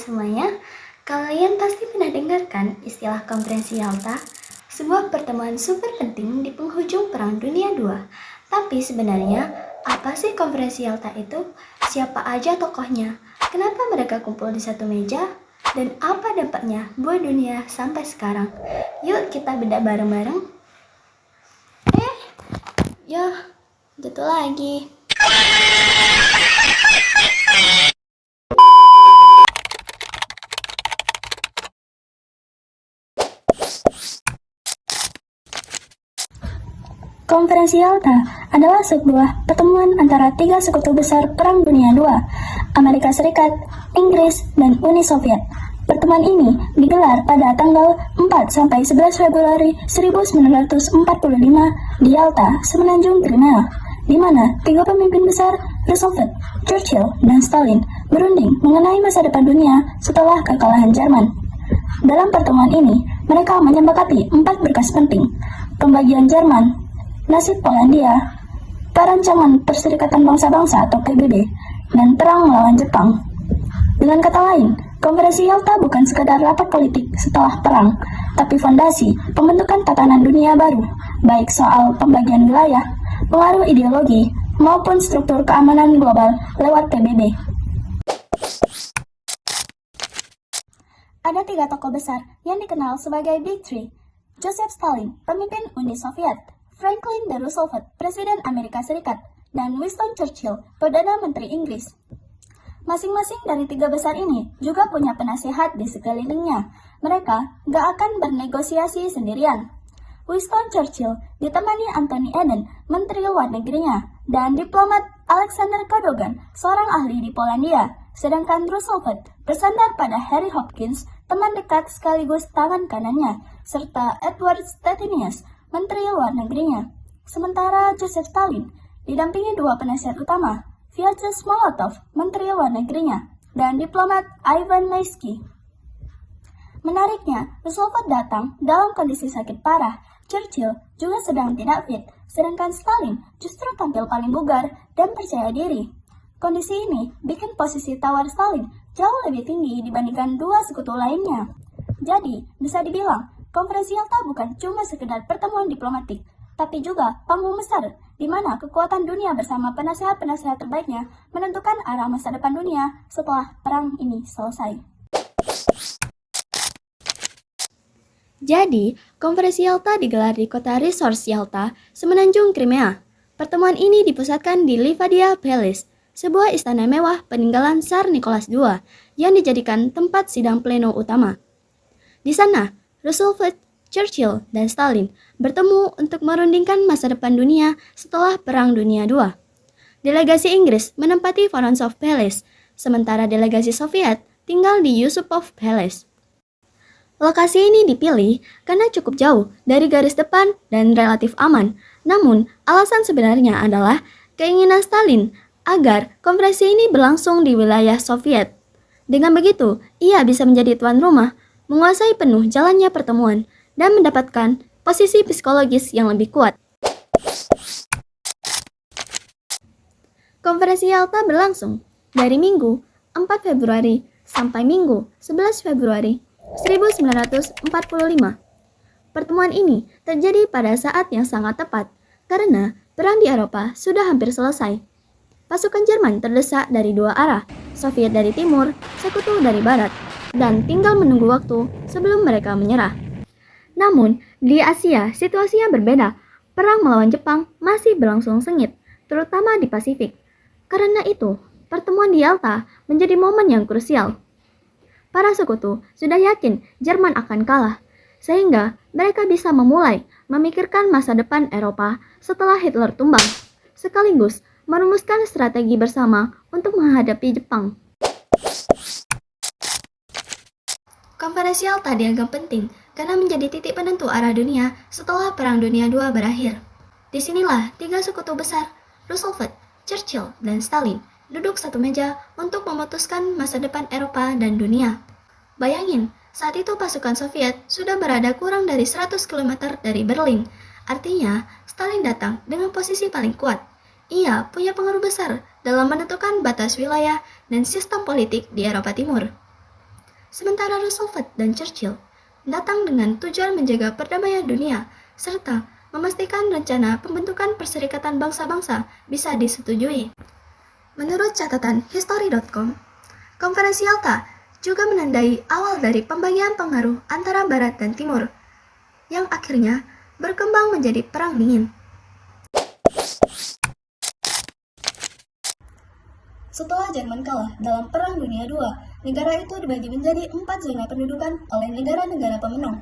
semuanya, kalian pasti pernah dengarkan istilah Konferensi Yalta, sebuah pertemuan super penting di penghujung Perang Dunia II. Tapi sebenarnya, apa sih Konferensi Yalta itu? Siapa aja tokohnya? Kenapa mereka kumpul di satu meja? Dan apa dampaknya buat dunia sampai sekarang? Yuk kita bedah bareng-bareng. Jatuh lagi. Konferensi Yalta adalah sebuah pertemuan antara tiga sekutu besar Perang Dunia II, Amerika Serikat, Inggris, dan Uni Soviet. Pertemuan ini digelar pada tanggal 4-11 Februari 1945 di Yalta, Semenanjung Crimea, di mana tiga pemimpin besar, Roosevelt, Churchill, dan Stalin, berunding mengenai masa depan dunia setelah kekalahan Jerman. Dalam pertemuan ini, mereka menyepakati 4 berkas penting: pembagian Jerman, nasib Polandia, perancangan Perserikatan Bangsa-Bangsa atau PBB, dan perang melawan Jepang. Dengan kata lain, Konferensi Yalta bukan sekadar rapat politik setelah perang, tapi fondasi pembentukan tatanan dunia baru, baik soal pembagian wilayah, pengaruh ideologi, maupun struktur keamanan global lewat PBB. Ada tiga tokoh besar yang dikenal sebagai Big Three: Joseph Stalin, pemimpin Uni Soviet; Franklin D. Roosevelt, Presiden Amerika Serikat; dan Winston Churchill, Perdana Menteri Inggris. Masing-masing dari tiga besar ini juga punya penasihat di sekelilingnya. Mereka gak akan bernegosiasi sendirian. Winston Churchill ditemani Anthony Eden, Menteri Luar Negerinya, dan diplomat Alexander Cadogan, seorang ahli di Polandia. Sedangkan Roosevelt bersandar pada Harry Hopkins, teman dekat sekaligus tangan kanannya, serta Edward Stettinius, Menteri Luar Negerinya. Sementara Joseph Stalin didampingi dua penasihat utama, Vyacheslav Molotov, Menteri Luar Negerinya, dan diplomat Ivan Laisky. Menariknya, Roosevelt datang dalam kondisi sakit parah. Churchill juga sedang tidak fit, sedangkan Stalin justru tampil paling bugar dan percaya diri. Kondisi ini bikin posisi tawar Stalin jauh lebih tinggi dibandingkan dua sekutu lainnya. Jadi, bisa dibilang, Konferensi Yalta bukan cuma sekedar pertemuan diplomatik, tapi juga panggung besar di mana kekuatan dunia bersama penasehat-penasehat terbaiknya menentukan arah masa depan dunia setelah perang ini selesai. Jadi, Konferensi Yalta digelar di kota Resource Yalta, Semenanjung Crimea. Pertemuan ini dipusatkan di Livadia Palace, sebuah istana mewah peninggalan Tsar Nicholas II yang dijadikan tempat sidang pleno utama. Di sana, Roosevelt, Churchill, dan Stalin bertemu untuk merundingkan masa depan dunia setelah Perang Dunia II. Delegasi Inggris menempati Vorontsov Palace, sementara delegasi Soviet tinggal di Yusupov Palace. Lokasi ini dipilih karena cukup jauh dari garis depan dan relatif aman, namun alasan sebenarnya adalah keinginan Stalin agar konferensi ini berlangsung di wilayah Soviet. Dengan begitu, ia bisa menjadi tuan rumah, menguasai penuh jalannya pertemuan, dan mendapatkan posisi psikologis yang lebih kuat. Konferensi Yalta berlangsung dari Minggu 4 Februari sampai Minggu 11 Februari 1945. Pertemuan ini terjadi pada saat yang sangat tepat karena perang di Eropa sudah hampir selesai. Pasukan Jerman terdesak dari dua arah, Soviet dari timur, Sekutu dari barat, dan tinggal menunggu waktu sebelum mereka menyerah. Namun, di Asia situasinya berbeda. Perang melawan Jepang masih berlangsung sengit, terutama di Pasifik. Karena itu, pertemuan di Yalta menjadi momen yang krusial. Para sekutu sudah yakin Jerman akan kalah, sehingga mereka bisa memulai memikirkan masa depan Eropa setelah Hitler tumbang, sekaligus merumuskan strategi bersama untuk menghadapi Jepang. Konferensi Yalta dianggap penting karena menjadi titik penentu arah dunia setelah Perang Dunia II berakhir. Disinilah tiga sekutu besar, Roosevelt, Churchill, dan Stalin, duduk satu meja untuk memutuskan masa depan Eropa dan dunia. Bayangin, saat itu pasukan Soviet sudah berada kurang dari 100 km dari Berlin. Artinya, Stalin datang dengan posisi paling kuat. Ia punya pengaruh besar dalam menentukan batas wilayah dan sistem politik di Eropa Timur. Sementara Roosevelt dan Churchill datang dengan tujuan menjaga perdamaian dunia serta memastikan rencana pembentukan Perserikatan Bangsa-Bangsa bisa disetujui. Menurut catatan History.com, Konferensi Yalta juga menandai awal dari pembagian pengaruh antara Barat dan Timur, yang akhirnya berkembang menjadi Perang Dingin. Setelah Jerman kalah dalam Perang Dunia II, negara itu dibagi menjadi 4 zona pendudukan oleh negara-negara pemenang,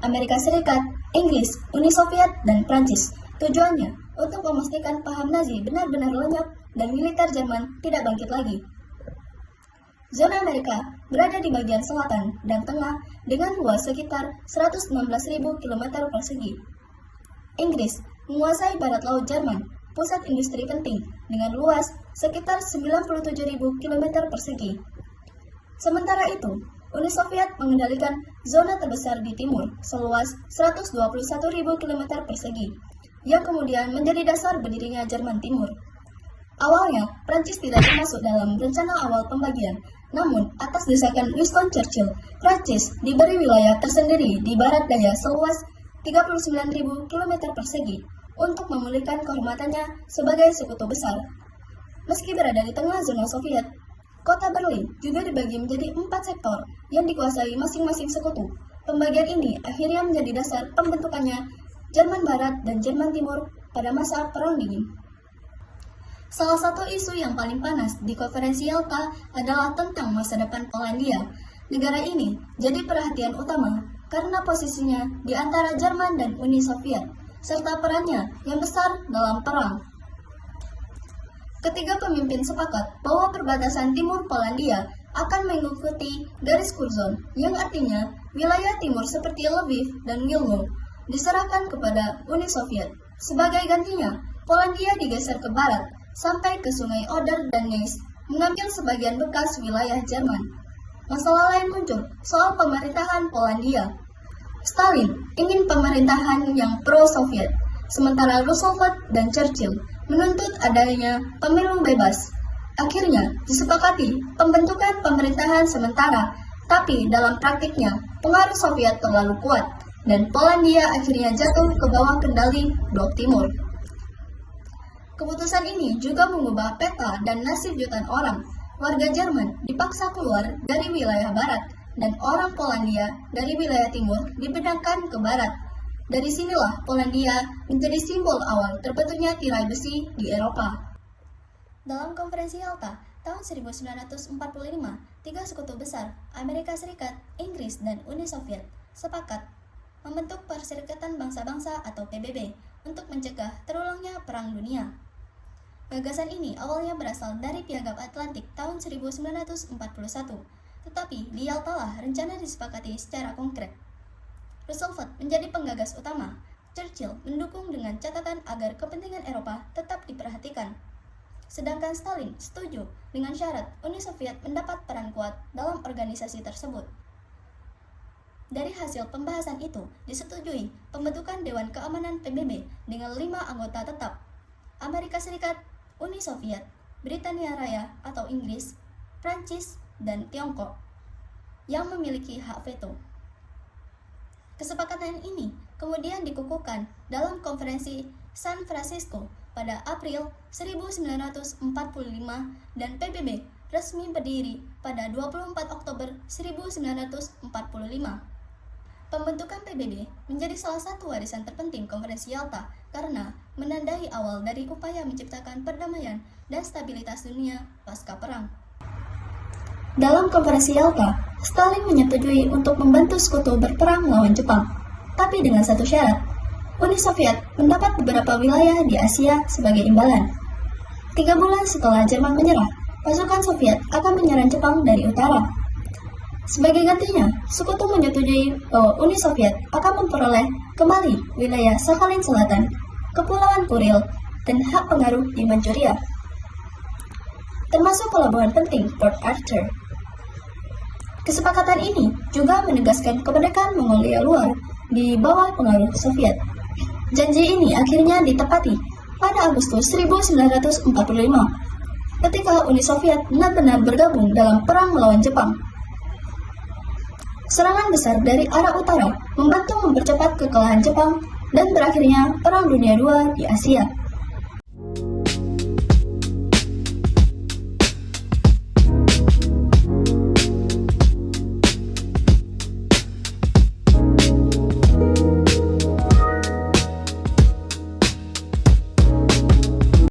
Amerika Serikat, Inggris, Uni Soviet, dan Prancis. Tujuannya untuk memastikan paham Nazi benar-benar lenyap dan militer Jerman tidak bangkit lagi. Zona Amerika berada di bagian selatan dan tengah dengan luas sekitar 116.000 km persegi. Inggris menguasai barat laut Jerman, pusat industri penting, dengan luas sekitar 97.000 km persegi. Sementara itu, Uni Soviet mengendalikan zona terbesar di timur seluas 121.000 km persegi, yang kemudian menjadi dasar berdirinya Jerman Timur. Awalnya, Prancis tidak termasuk dalam rencana awal pembagian, namun atas desakan Winston Churchill, Prancis diberi wilayah tersendiri di barat daya seluas 39.000 km persegi untuk memulihkan kehormatannya sebagai sekutu besar. Meski berada di tengah zona Soviet, kota Berlin juga dibagi menjadi 4 sektor yang dikuasai masing-masing sekutu. Pembagian ini akhirnya menjadi dasar pembentukannya Jerman Barat dan Jerman Timur pada masa Perang Dingin. Salah satu isu yang paling panas di Konferensi Yalta adalah tentang masa depan Polandia. Negara ini jadi perhatian utama karena posisinya di antara Jerman dan Uni Soviet, serta perannya yang besar dalam perang. Ketiga pemimpin sepakat bahwa perbatasan timur Polandia akan mengikuti garis Curzon, yang artinya wilayah timur seperti Lviv dan Wilno diserahkan kepada Uni Soviet. Sebagai gantinya, Polandia digeser ke barat sampai ke Sungai Oder dan Neisse, mengambil sebagian bekas wilayah Jerman. Masalah lain muncul soal pemerintahan Polandia. Stalin ingin pemerintahan yang pro-Soviet, sementara Roosevelt dan Churchill menuntut adanya pemilu bebas. Akhirnya disepakati pembentukan pemerintahan sementara, tapi dalam praktiknya pengaruh Soviet terlalu kuat, dan Polandia akhirnya jatuh ke bawah kendali Blok Timur. Keputusan ini juga mengubah peta dan nasib jutaan orang. Warga Jerman dipaksa keluar dari wilayah barat, dan orang Polandia dari wilayah timur dipindahkan ke barat. Dari sinilah Polandia menjadi simbol awal terbentuknya tirai besi di Eropa. Dalam Konferensi Yalta tahun 1945, 3 sekutu besar, Amerika Serikat, Inggris, dan Uni Soviet, sepakat membentuk Perserikatan Bangsa-Bangsa atau PBB untuk mencegah terulangnya Perang Dunia. Gagasan ini awalnya berasal dari Piagam Atlantik tahun 1941, tetapi di Yalta lah rencana disepakati secara konkret. Roosevelt menjadi penggagas utama, Churchill mendukung dengan catatan agar kepentingan Eropa tetap diperhatikan. Sedangkan Stalin setuju dengan syarat Uni Soviet mendapat peran kuat dalam organisasi tersebut. Dari hasil pembahasan itu, disetujui pembentukan Dewan Keamanan PBB dengan 5 anggota tetap: Amerika Serikat, Uni Soviet, Britania Raya atau Inggris, Prancis, dan Tiongkok yang memiliki hak veto. Kesepakatan ini kemudian dikukuhkan dalam Konferensi San Francisco pada April 1945 dan PBB resmi berdiri pada 24 Oktober 1945. Pembentukan PBB menjadi salah satu warisan terpenting Konferensi Yalta karena menandai awal dari upaya menciptakan perdamaian dan stabilitas dunia pasca perang. Dalam Konferensi Yalta, Stalin menyetujui untuk membantu sekutu berperang melawan Jepang, tapi dengan satu syarat: Uni Soviet mendapat beberapa wilayah di Asia sebagai imbalan. 3 bulan setelah Jerman menyerah, pasukan Soviet akan menyerang Jepang dari utara. Sebagai gantinya, sekutu menyetujui bahwa Uni Soviet akan memperoleh kembali wilayah Sakhalin Selatan, Kepulauan Kuril, dan hak pengaruh di Manchuria, termasuk pelabuhan penting Port Arthur. Kesepakatan ini juga menegaskan kemerdekaan Mongolia luar di bawah pengaruh Soviet. Janji ini akhirnya ditepati pada Agustus 1945, ketika Uni Soviet benar-benar bergabung dalam perang melawan Jepang. Serangan besar dari arah utara membantu mempercepat kekalahan Jepang dan berakhirnya Perang Dunia II di Asia.